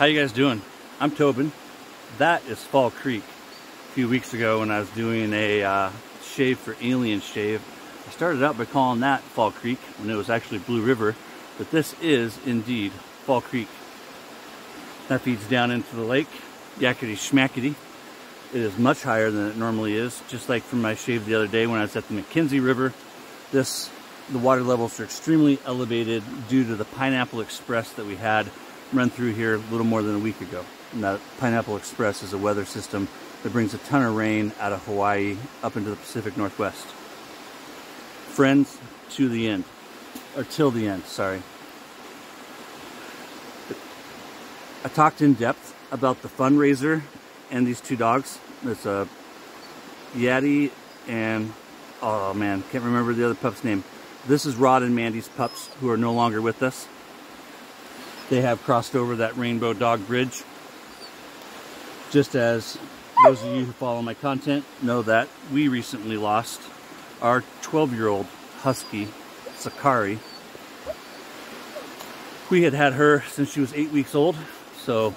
How you guys doing? I'm Tobin. That is Fall Creek. A few weeks ago when I was doing a shave for Alien Shave, I started out by calling that Fall Creek when it was actually Blue River, but this is indeed Fall Creek. That feeds down into the lake, yakety schmackety. It is much higher than it normally is, just like from my shave the other day when I was at the McKenzie River. The water levels are extremely elevated due to the Pineapple Express that we had run through here a little more than a week ago. And that Pineapple Express is a weather system that brings a ton of rain out of Hawaii up into the Pacific Northwest. Friends, to the end. Or till the end, sorry. I talked in depth about the fundraiser and these two dogs. It's a Yadi and, oh man, can't remember the other pup's name. This is Rod and Mandy's pups who are no longer with us. They have crossed over that Rainbow Dog Bridge. Just as those of you who follow my content know that we recently lost our 12-year-old husky, Sakari. We had her since she was 8 weeks old, so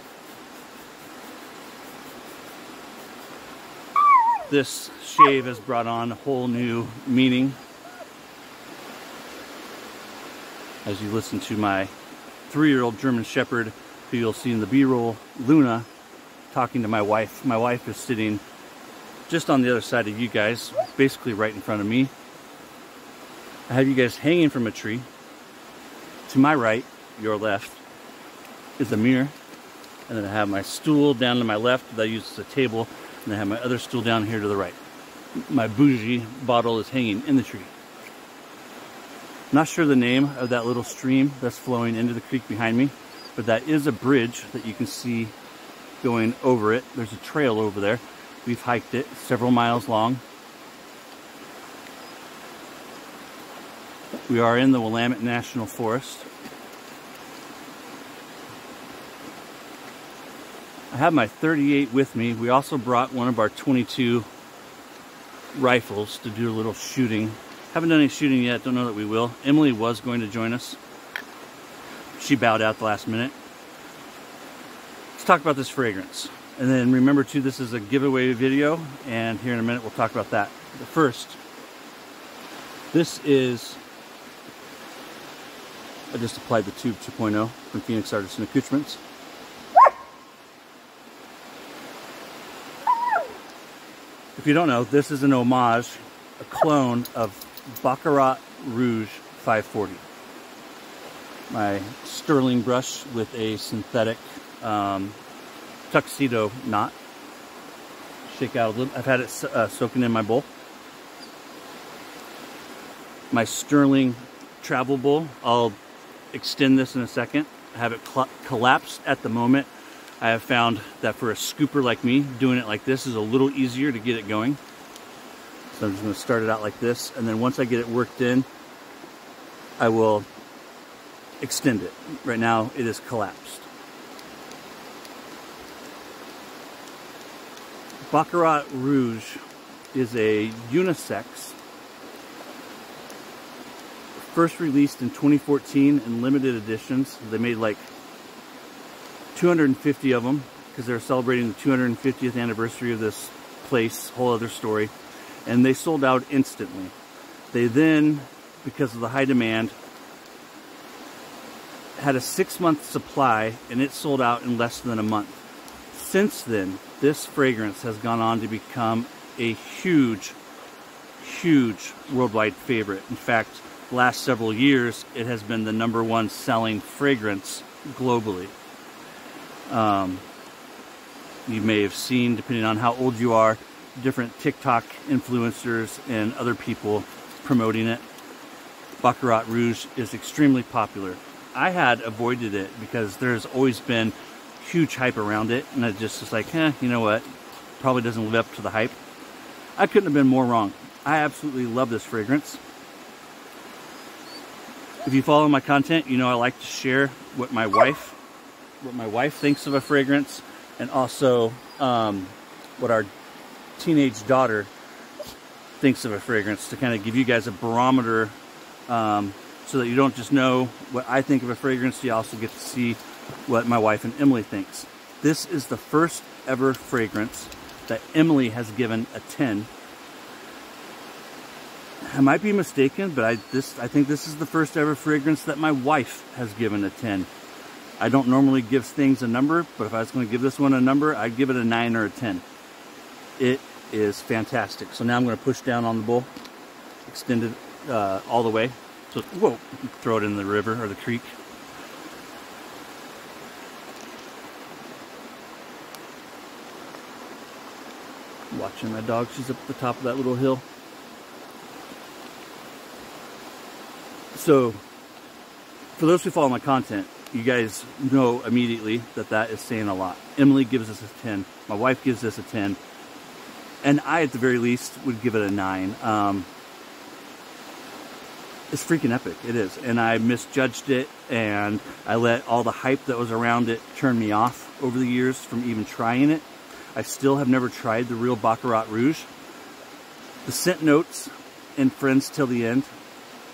this shave has brought on a whole new meaning. As you listen to my 3-year-old German Shepherd, who you'll see in the B-roll, Luna, talking to my wife. My wife is sitting just on the other side of you guys, basically right in front of me. I have you guys hanging from a tree. To my right, your left, is a mirror. And then I have my stool down to my left that I use as a table. And I have my other stool down here to the right. My bougie bottle is hanging in the tree. Not sure the name of that little stream that's flowing into the creek behind me, but that is a bridge that you can see going over it. There's a trail over there. We've hiked it several miles long. We are in the Willamette National Forest. I have my 38 with me. We also brought one of our 22 rifles to do a little shooting. Haven't done any shooting yet, don't know that we will. Emily was going to join us. She bowed out the last minute. Let's talk about this fragrance. And then remember too, this is a giveaway video, and here in a minute we'll talk about that. But first, this is, I just applied the Tube 2.0 from Phoenix Artisan Accoutrements. If you don't know, this is an homage, a clone of Baccarat Rouge 540. My Stirling brush with a synthetic tuxedo knot. Shake out a little. I've had it soaking in my bowl. My Stirling travel bowl. I'll extend this in a second. I have it collapsed at the moment. I have found that for a scooper like me, doing it like this is a little easier to get it going. So I'm just going to start it out like this, and then once I get it worked in, I will extend it. Right now it is collapsed. Baccarat Rouge is a unisex, first released in 2014 in limited editions. They made like 250 of them because they're celebrating the 250th anniversary of this place, whole other story. And they sold out instantly. They then, because of the high demand, had a 6-month supply, and it sold out in less than a month. Since then, this fragrance has gone on to become a huge, huge worldwide favorite. In fact, the last several years, it has been the #1 selling fragrance globally. You may have seen, depending on how old you are, different TikTok influencers and other people promoting it. Baccarat Rouge is extremely popular. I had avoided it because there's always been huge hype around it, and I just was like, you know what, probably doesn't live up to the hype. I couldn't have been more wrong. I absolutely love this fragrance. If you follow my content, you know I like to share what my wife thinks of a fragrance, and also what our teenage daughter thinks of a fragrance, to kind of give you guys a barometer so that you don't just know what I think of a fragrance, you also get to see what my wife and Emily thinks. This is the first ever fragrance that Emily has given a 10. I might be mistaken, but I think this is the first ever fragrance that my wife has given a 10. I don't normally give things a number, but if I was going to give this one a number, I'd give it a 9 or a 10. It is fantastic. So now I'm going to push down on the bowl, extend it all the way. So, whoa, throw it in the river or the creek. Watching my dog, she's up at the top of that little hill. So, for those who follow my content, you guys know immediately that that is saying a lot. Emily gives us a 10. My wife gives us a 10. And I, at the very least, would give it a 9. It's freaking epic. It is. And I misjudged it, and I let all the hype that was around it turn me off over the years from even trying it. I still have never tried the real Baccarat Rouge. The scent notes in Friends Till the End,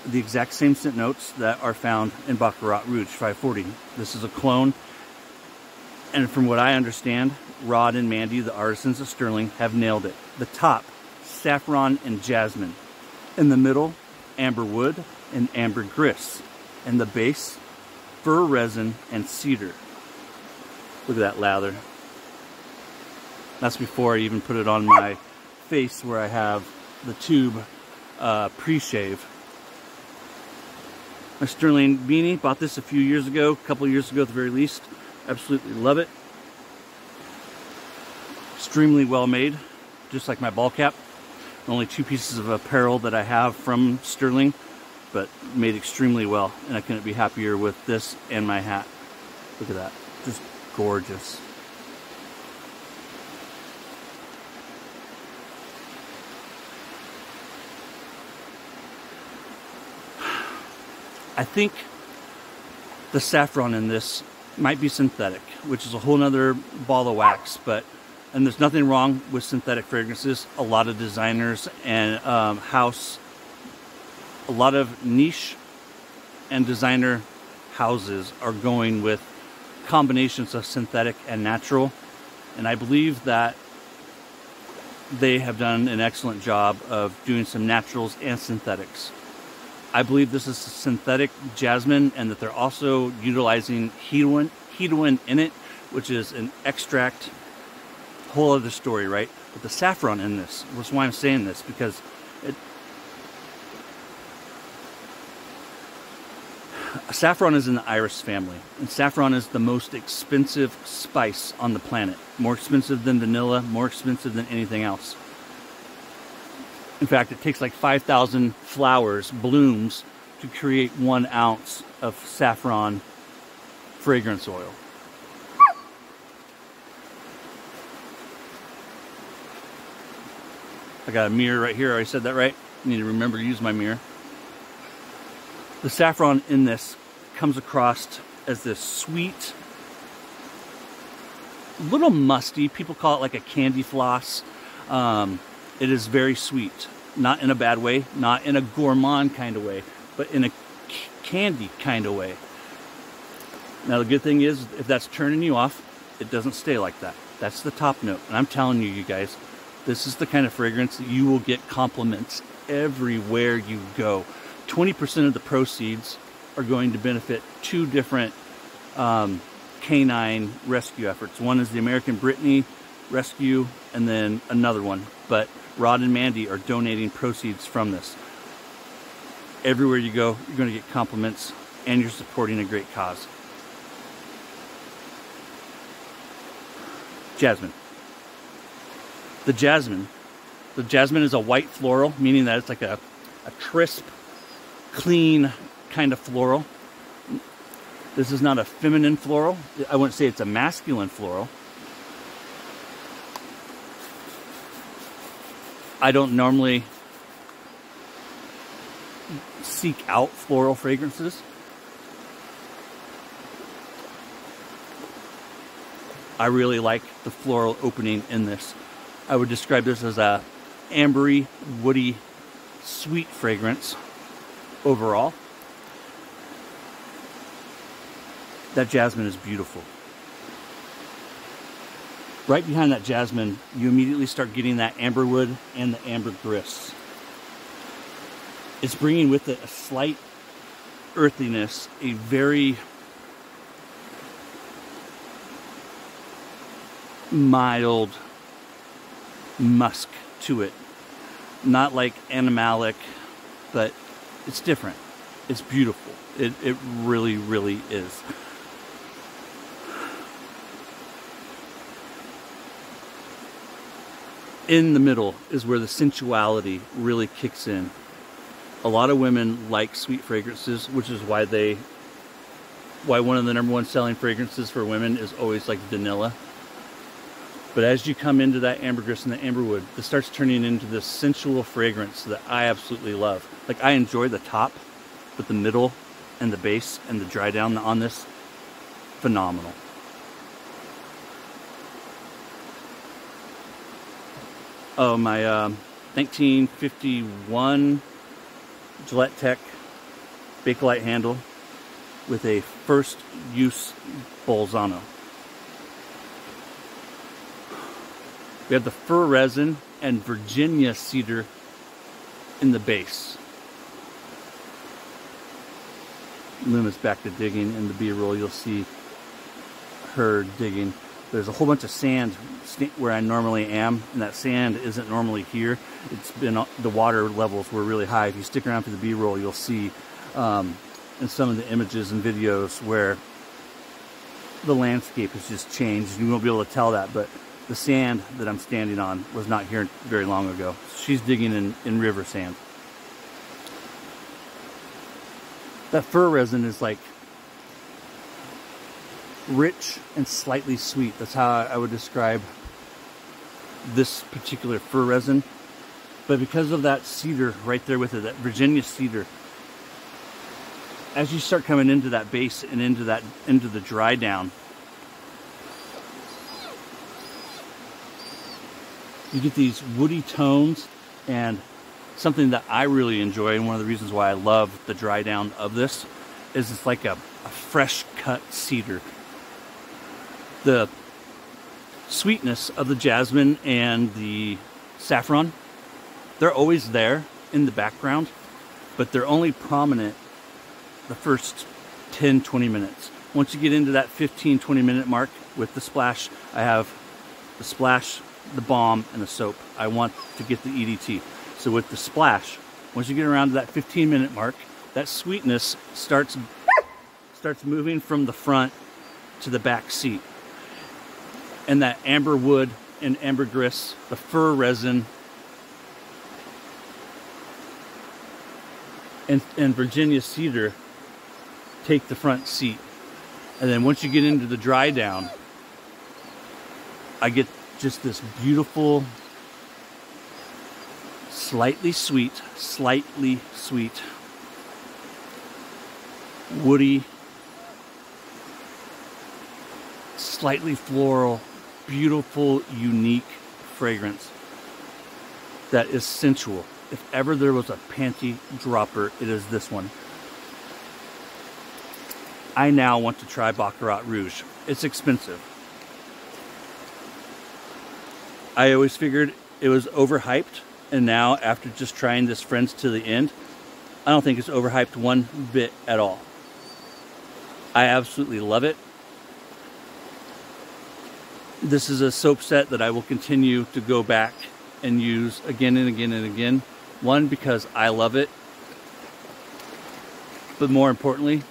the exact same scent notes that are found in Baccarat Rouge 540. This is a clone, and from what I understand, Rod and Mandy, the artisans of Stirling, have nailed it. The top, saffron and jasmine. In the middle, amber wood and amber grist. And the base, fir resin and cedar. Look at that lather. That's before I even put it on my face where I have the tube pre-shave. My Stirling beanie, bought this a few years ago, a couple years ago at the very least. Absolutely love it. Extremely well made, just like my ball cap. Only 2 pieces of apparel that I have from Stirling, but made extremely well. And I couldn't be happier with this and my hat. Look at that, just gorgeous. I think the saffron in this might be synthetic, which is a whole nother ball of wax, and there's nothing wrong with synthetic fragrances. A lot of designers and a lot of niche and designer houses are going with combinations of synthetic and natural, and I believe that they have done an excellent job of doing some naturals and synthetics. I believe this is synthetic jasmine, and that they're also utilizing hedoin in it, which is an extract. Whole other story, right? But the saffron in this, that's why I'm saying this, because saffron is in the iris family, and saffron is the most expensive spice on the planet. More expensive than vanilla, more expensive than anything else. In fact, it takes like 5,000 flowers, blooms, to create 1 ounce of saffron fragrance oil. I got a mirror right here. I said that right. I need to remember to use my mirror. The saffron in this comes across as this sweet, little musty. People call it like a candy floss. It is very sweet. Not in a bad way, not in a gourmand kind of way, but in a candy kind of way. Now the good thing is, if that's turning you off, it doesn't stay like that. That's the top note. And I'm telling you, you guys, this is the kind of fragrance that you will get compliments everywhere you go. 20% of the proceeds are going to benefit 2 different canine rescue efforts. One is the American Brittany Rescue, and then another one. But Rod and Mandy are donating proceeds from this. Everywhere you go, you're going to get compliments, and you're supporting a great cause. Jasmine. The jasmine is a white floral, meaning that it's like a crisp, clean kind of floral. This is not a feminine floral. I wouldn't say it's a masculine floral. I don't normally seek out floral fragrances. I really like the floral opening in this. I would describe this as a ambery, woody, sweet fragrance overall. That jasmine is beautiful. Right behind that jasmine, you immediately start getting that amberwood and the ambergris. It's bringing with it a slight earthiness, a very mild musk to it. Not like animalic, but it's different. It's beautiful. It really, really is. In the middle is where the sensuality really kicks in. A lot of women like sweet fragrances, which is why one of the #1 selling fragrances for women is always like vanilla. But as you come into that ambergris and the amberwood, this starts turning into this sensual fragrance that I absolutely love. Like, I enjoy the top, but the middle and the base and the dry down on this, phenomenal. Oh, my 1951 Gillette Tech Bakelite handle with a first use Bolzano. We have the fir resin and Virginia cedar in the base. Luma's back to digging. In the B-roll, you'll see her digging. There's a whole bunch of sand where I normally am, and that sand isn't normally here. It's been, the water levels were really high. If you stick around for the B-roll, you'll see in some of the images and videos where the landscape has just changed. You won't be able to tell that, but the sand that I'm standing on was not here very long ago. She's digging in river sand. That fir resin is like rich and slightly sweet. That's how I would describe this particular fir resin. But because of that cedar right there with it, that Virginia cedar, as you start coming into that base and into the dry down, you get these woody tones, and something that I really enjoy, and one of the reasons why I love the dry down of this, is it's like a fresh cut cedar. The sweetness of the jasmine and the saffron, they're always there in the background, but they're only prominent the first 10-20 minutes. Once you get into that 15-20 minute mark with the splash, I have the splash, the balm, and the soap. I want to get the EDT. So with the splash, once you get around to that 15-minute mark, that sweetness starts moving from the front to the back seat. And that amber wood and ambergris, the fir resin, and Virginia cedar take the front seat. And then once you get into the dry down, I get just this beautiful, slightly sweet, woody, slightly floral, beautiful, unique fragrance that is sensual. If ever there was a panty dropper, it is this one. I now want to try Baccarat Rouge. It's expensive. I always figured it was overhyped, and now after just trying this Friends to the End, I don't think it's overhyped one bit at all. I absolutely love it. This is a soap set that I will continue to go back and use again and again and again. One, because I love it, but more importantly,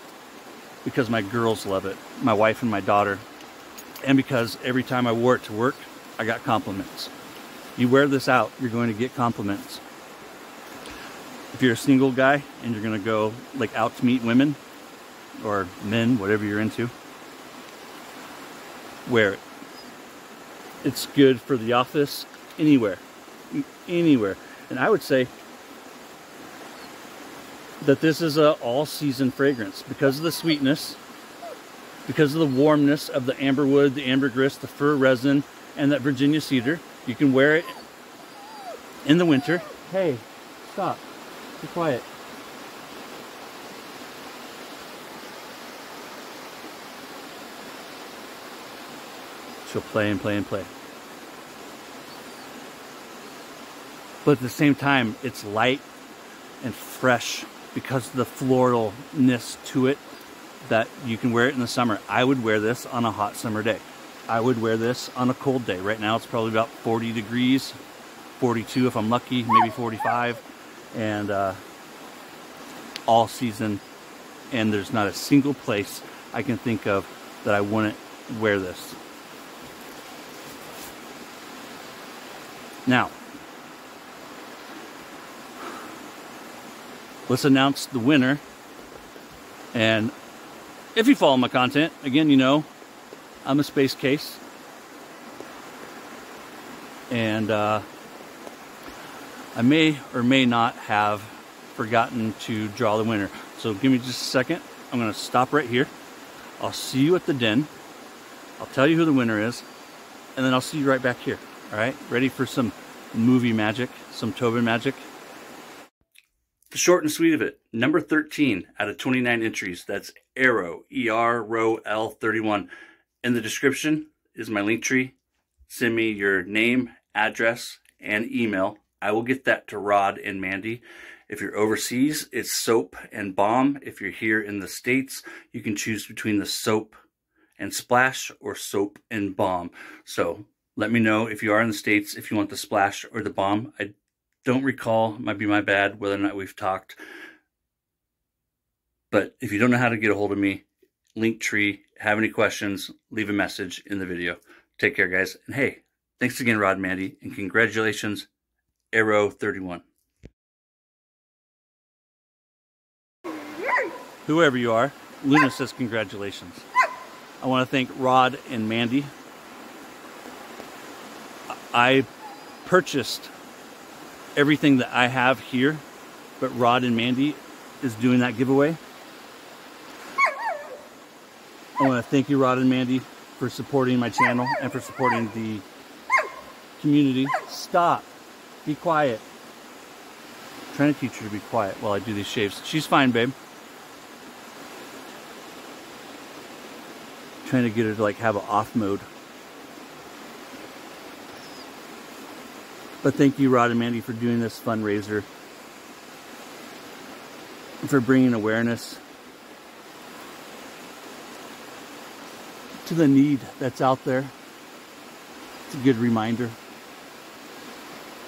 because my girls love it, my wife and my daughter, and because every time I wore it to work, I got compliments. You wear this out, you're going to get compliments. If you're a single guy and you're going to go like out to meet women or men, whatever you're into, wear it. It's good for the office, anywhere. And I would say that this is an all-season fragrance because of the sweetness, because of the warmness of the amberwood, the ambergris, the fir resin, and that Virginia cedar. You can wear it in the winter. Hey, stop. Be quiet. she'll play and play and play. But at the same time, it's light and fresh because of the floralness to it, that you can wear it in the summer. I would wear this on a hot summer day. I would wear this on a cold day. Right now it's probably about 40 degrees, 42 if I'm lucky, maybe 45, and all season, and there's not a single place I can think of that I wouldn't wear this. Now, let's announce the winner. And if you follow my content, again, you know I'm a space case. And I may or may not have forgotten to draw the winner. So give me just a second. I'm going to stop right here. I'll see you at the den. I'll tell you who the winner is. And then I'll see you right back here. All right? Ready for some movie magic, some Tobin magic? The short and sweet of it, number 13 out of 29 entries. That's Arrow, EROL31. In the description is my link tree. Send me your name, address, and email. I will get that to Rod and Mandy. If you're overseas, it's soap and balm. If you're here in the States, you can choose between the soap and splash or soap and balm. So let me know if you are in the States, if you want the splash or the balm. I don't recall, might be my bad, whether or not we've talked. But if you don't know how to get a hold of me, link tree, have any questions, leave a message in the video. Take care, guys. And hey, thanks again, Rod and Mandy, and congratulations, Arrow31. Whoever you are, Luna says congratulations. I want to thank Rod and Mandy. I purchased everything that I have here, but Rod and Mandy is doing that giveaway. I want to thank you, Rod and Mandy, for supporting my channel and for supporting the community. Stop. Be quiet. I'm trying to teach her to be quiet while I do these shaves. She's fine, babe. I'm trying to get her to like have an off mode. But thank you, Rod and Mandy, for doing this fundraiser, and for bringing awareness to the need that's out there. It's a good reminder.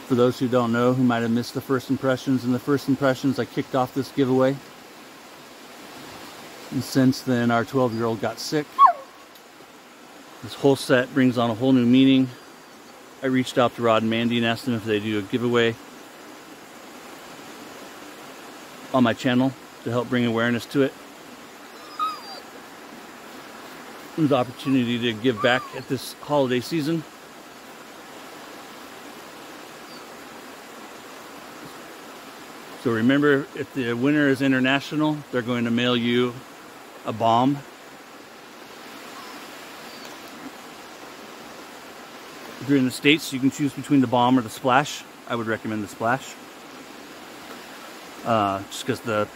For those who don't know, who might have missed the first impressions, in the first impressions I kicked off this giveaway. And since then, our 12-year-old got sick. This whole set brings on a whole new meaning. I reached out to Rod and Mandy and asked them if they do a giveaway on my channel to help bring awareness to it. It was an opportunity to give back at this holiday season. So remember, if the winner is international, they're going to mail you a balm. If you're in the States, you can choose between the balm or the splash. I would recommend the splash. Just because the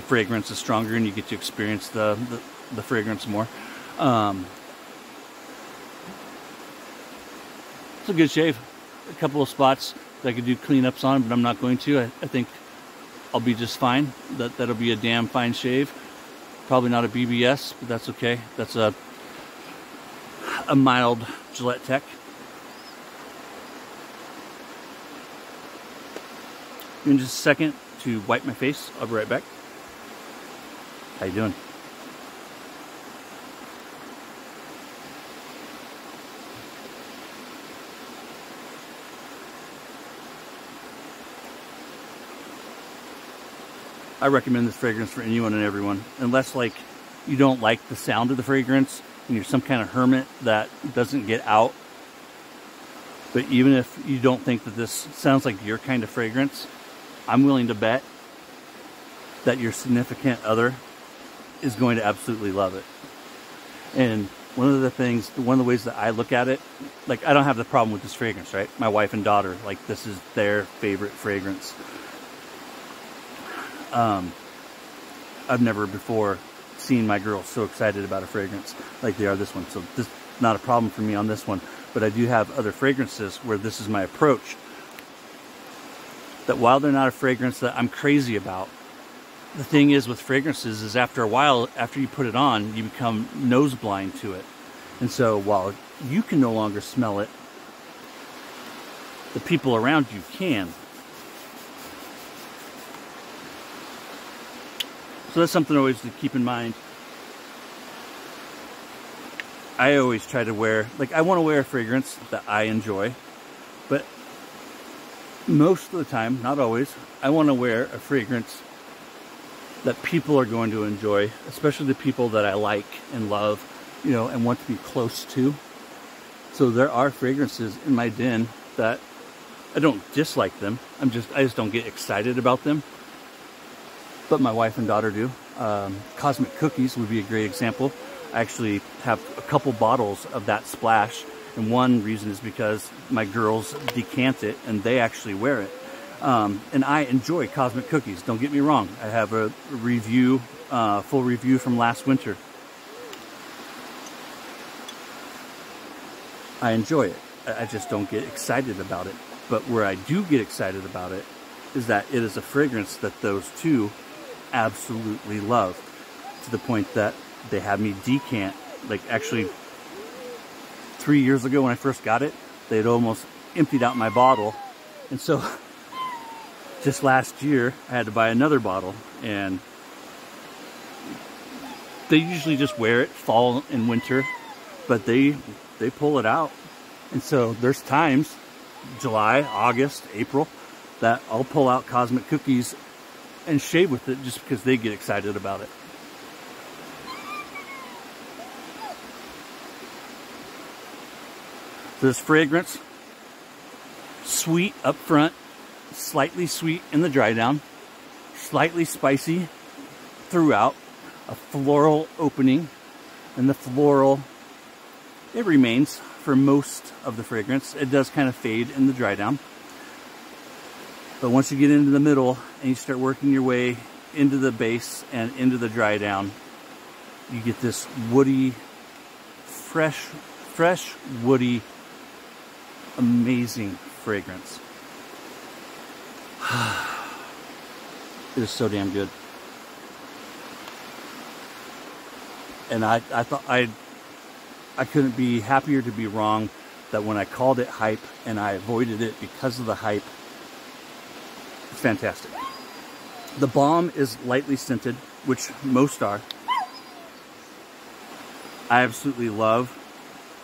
fragrance is stronger and you get to experience the fragrance more. It's a good shave. A couple of spots that I could do cleanups on, but I'm not going to. I think I'll be just fine. That'll be a damn fine shave. Probably not a BBS, but that's okay. That's a mild Gillette Tech. Give me just a second to wipe my face. I'll be right back. How you doing? I recommend this fragrance for anyone and everyone, unless like you don't like the sound of the fragrance and you're some kind of hermit that doesn't get out. But even if you don't think that this sounds like your kind of fragrance, I'm willing to bet that your significant other is going to absolutely love it. And one of the ways that I look at it, like I don't have the problem with this fragrance, right? My wife and daughter, like this is their favorite fragrance. I've never before seen my girls so excited about a fragrance like they are this one. So not a problem for me on this one. But I do have other fragrances where this is my approach. That while they're not a fragrance that I'm crazy about, the thing is with fragrances is after a while, after you put it on, you become nose blind to it. And so while you can no longer smell it, the people around you can. So that's something always to keep in mind. I always try to wear, like, I want to wear a fragrance that I enjoy, but most of the time, not always, I want to wear a fragrance that people are going to enjoy, especially the people that I like and love, you know, and want to be close to. So there are fragrances in my den that I don't dislike them. I just don't get excited about them. But my wife and daughter do. Cosmic Cookies would be a great example. I actually have a couple bottles of that splash, and one reason is because my girls decant it and they actually wear it. And I enjoy Cosmic Cookies, don't get me wrong. I have a review, full review from last winter. I enjoy it. I just don't get excited about it. But where I do get excited about it is that it is a fragrance that those two absolutely love, to the point that they had me decant. Like, actually 3 years ago when I first got it, they'd almost emptied out my bottle, and so just last year I had to buy another bottle. And they usually just wear it fall and winter, but they pull it out. And so there's times, July, August, April, that I'll pull out Cosmic Cookies and shave with it just because they get excited about it. This fragrance, sweet up front, slightly sweet in the dry down, slightly spicy throughout, a floral opening, and the floral, it remains for most of the fragrance. It does kind of fade in the dry down. But once you get into the middle and you start working your way into the base and into the dry down, you get this woody, fresh, woody, amazing fragrance. It is so damn good. And I thought I couldn't be happier to be wrong that when I called it hype and I avoided it because of the hype. It's fantastic. The balm is lightly scented, which most are. I absolutely love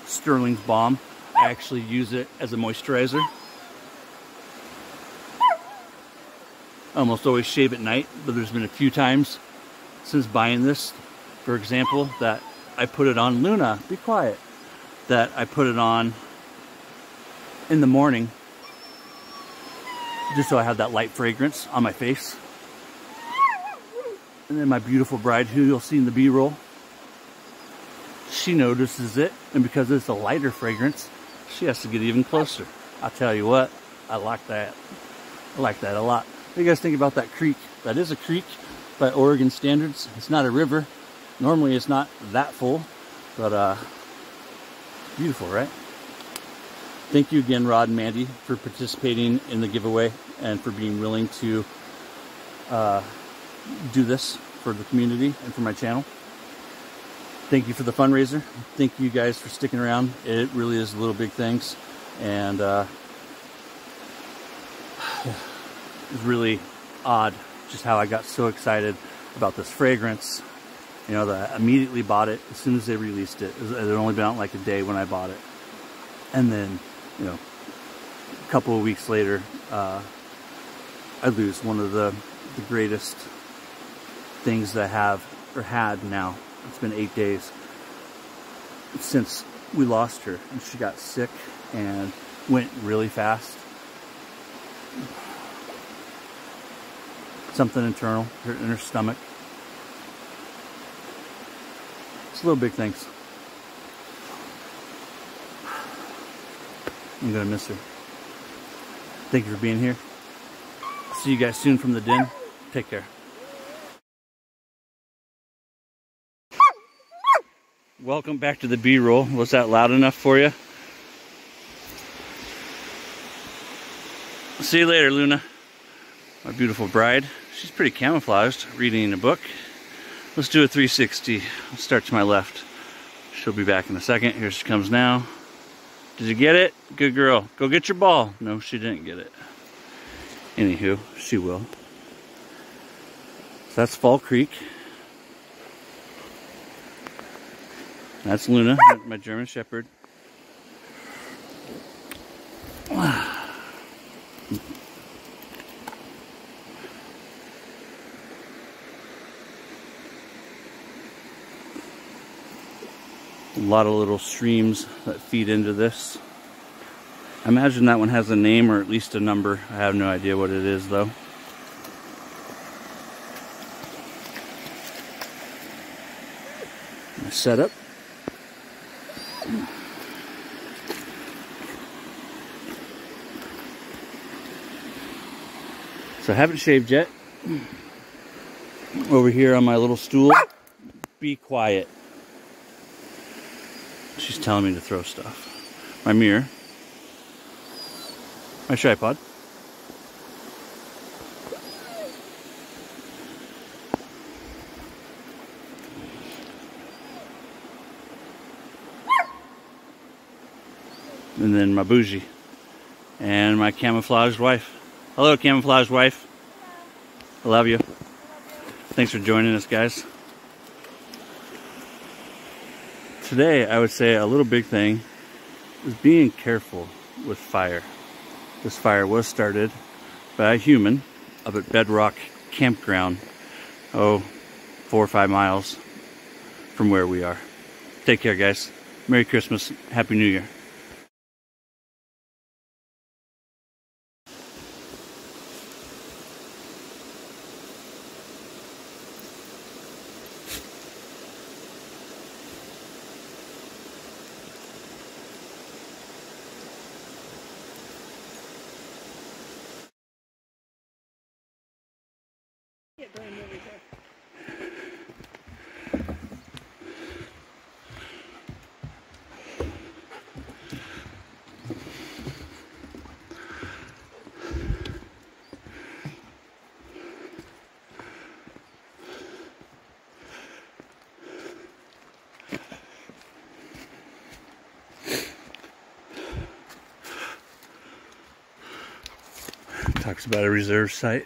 Stirling's balm. I actually use it as a moisturizer. I almost always shave at night, but there's been a few times since buying this, for example, that I put it on. Luna, be quiet. That I put it on in the morning, just so I have that light fragrance on my face. And then my beautiful bride, who you'll see in the B-roll, she notices it, and because it's a lighter fragrance, she has to get even closer. I'll tell you what, I like that. I like that a lot. What do you guys think about that creek? That is a creek by Oregon standards. It's not a river. Normally it's not that full, but beautiful, right? Thank you again, Rod and Mandy, for participating in the giveaway and for being willing to do this for the community and for my channel. Thank you for the fundraiser. Thank you guys for sticking around. It really is little big things, and it's really odd just how I got so excited about this fragrance. You know, that I immediately bought it as soon as they released it. It had only been out like a day when I bought it, and then, you know, a couple of weeks later, I lose one of the greatest things that I have, or had now. It's been 8 days since we lost her, and she got sick and went really fast. Something internal in her stomach. It's little big things. I'm gonna miss her. Thank you for being here. See you guys soon from the den. Take care. welcome back to the B-roll. Was that loud enough for you? See you later, Luna. My beautiful bride. She's pretty camouflaged, reading a book. Let's do a 360. I'll start to my left. She'll be back in a second. Here she comes now. Did you get it? Good girl. Go get your ball. No, she didn't get it. Anywho, she will. So that's Fall Creek. That's Luna, my German Shepherd. A lot of little streams that feed into this. I imagine that one has a name or at least a number. I have no idea what it is though. My setup. So I haven't shaved yet. Over here on my little stool. Be quiet. She's telling me to throw stuff. My mirror. My tripod. And then my bougie. And my camouflaged wife. Hello, camouflaged wife. I love you. Thanks for joining us, guys. Today, I would say a little big thing is being careful with fire. This fire was started by a human up at Bedrock Campground, 4 or 5 miles from where we are. Take care, guys. Merry Christmas. Happy New Year. Talks about a reserve site.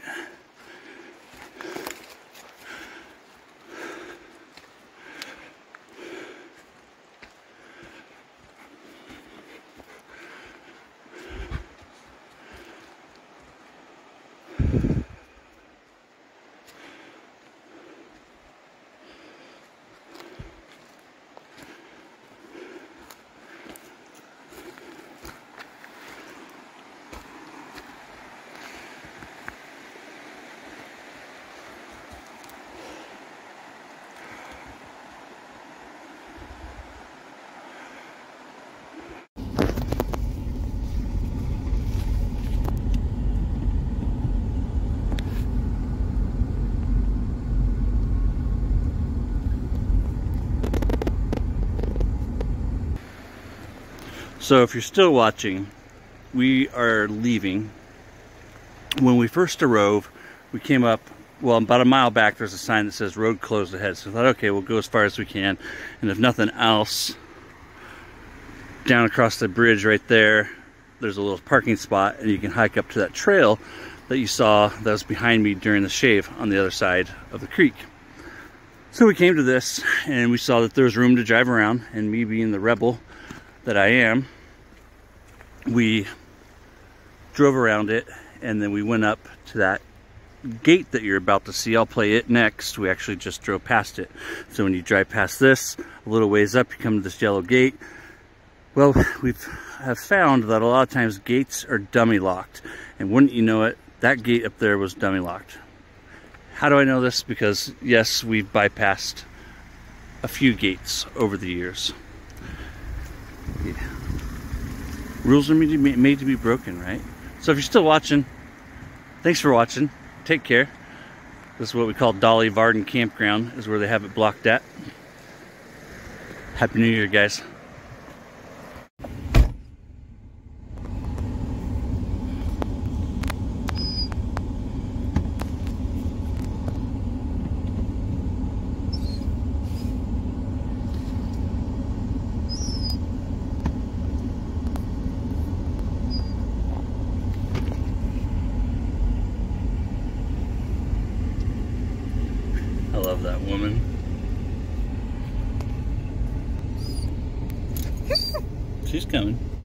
So if you're still watching, we are leaving. When we first arose, we came up, well, about a mile back, there's a sign that says road closed ahead. So I thought, okay, we'll go as far as we can. And if nothing else, down across the bridge right there, there's a little parking spot and you can hike up to that trail that you saw that was behind me during the shave on the other side of the creek. So we came to this and we saw that there was room to drive around, and me being the rebel that I am, we drove around it, and then we went up to that gate that you're about to see. I'll play it next. We actually just drove past it. So when you drive past this, a little ways up, you come to this yellow gate. Well, we have found that a lot of times gates are dummy locked, and wouldn't you know it, that gate up there was dummy locked. How do I know this? Because yes, we've bypassed a few gates over the years. Yeah. Rules are made to be broken, right? So if you're still watching, thanks for watching. Take care. This is what we call Dolly Varden Campground, is where they have it blocked at. Happy New Year, guys. I love that woman. She's coming.